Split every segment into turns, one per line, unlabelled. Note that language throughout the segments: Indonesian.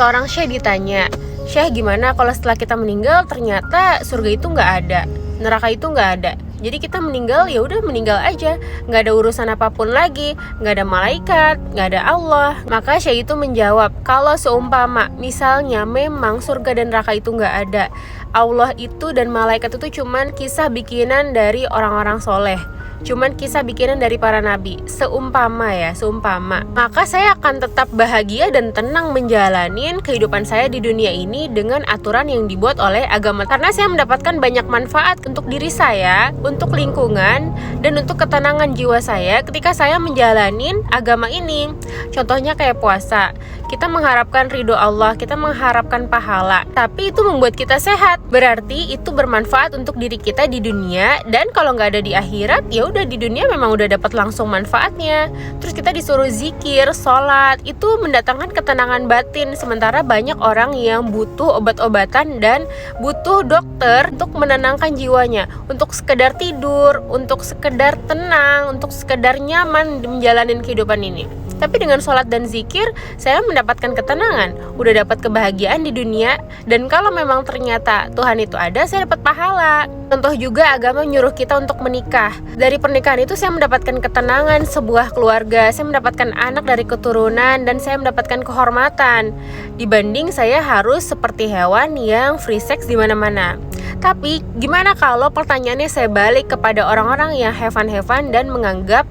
Seorang syekh ditanya, "Syekh, gimana kalau setelah kita meninggal ternyata surga itu nggak ada, neraka itu nggak ada? Jadi kita meninggal, ya udah meninggal aja, nggak ada urusan apapun lagi, nggak ada malaikat, nggak ada Allah." Maka syekh itu menjawab, kalau seumpama misalnya memang surga dan neraka itu nggak ada, Allah itu dan malaikat itu cuman kisah bikinan dari orang-orang soleh, cuman kisah bikinan dari para nabi. Seumpama, maka saya akan tetap bahagia dan tenang menjalanin kehidupan saya di dunia ini dengan aturan yang dibuat oleh agama, karena saya mendapatkan banyak manfaat untuk diri saya, untuk lingkungan, dan untuk ketenangan jiwa saya ketika saya menjalanin agama ini. Contohnya kayak puasa, kita mengharapkan ridho Allah, kita mengharapkan pahala, tapi itu membuat kita sehat, berarti itu bermanfaat untuk diri kita di dunia. Dan kalau nggak ada di akhirat, ya udah di dunia memang udah dapat langsung manfaatnya. Terus kita disuruh zikir, sholat, itu mendatangkan ketenangan batin. Sementara banyak orang yang butuh obat-obatan dan butuh dokter untuk menenangkan jiwanya, untuk sekedar tidur, untuk sekedar tenang, untuk sekedar nyaman menjalani kehidupan ini. Tapi dengan sholat dan zikir, saya mendapatkan ketenangan, udah dapat kebahagiaan di dunia. Dan kalau memang ternyata Tuhan itu ada, saya dapat pahala. Contoh juga agama menyuruh kita untuk menikah. Dari pernikahan itu saya mendapatkan ketenangan sebuah keluarga, saya mendapatkan anak dari keturunan, dan saya mendapatkan kehormatan. Dibanding saya harus seperti hewan yang free sex di mana-mana. Tapi gimana kalau pertanyaannya saya balik kepada orang-orang yang heaven dan menganggap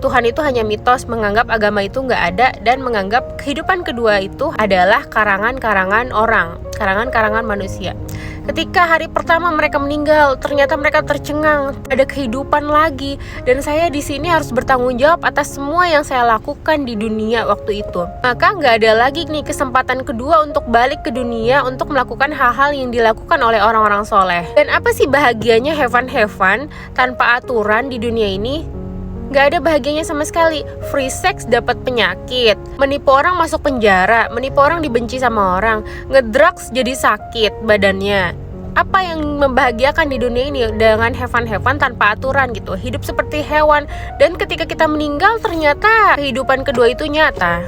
Tuhan itu hanya mitos, menganggap agama itu nggak ada, dan menganggap kehidupan kedua itu adalah karangan-karangan orang, karangan-karangan manusia. Ketika hari pertama mereka meninggal, ternyata mereka tercengang, ada kehidupan lagi, dan saya di sini harus bertanggung jawab atas semua yang saya lakukan di dunia waktu itu. Maka nggak ada lagi nih kesempatan kedua untuk balik ke dunia untuk melakukan hal-hal yang dilakukan oleh orang-orang soleh. Dan apa sih bahagianya heaven tanpa aturan di dunia ini? Gak ada bahagianya sama sekali. Free sex dapat penyakit, menipu orang masuk penjara, menipu orang dibenci sama orang, ngedrugs jadi sakit badannya. Apa yang membahagiakan di dunia ini dengan heaven tanpa aturan gitu, hidup seperti hewan. Dan ketika kita meninggal ternyata kehidupan kedua itu nyata.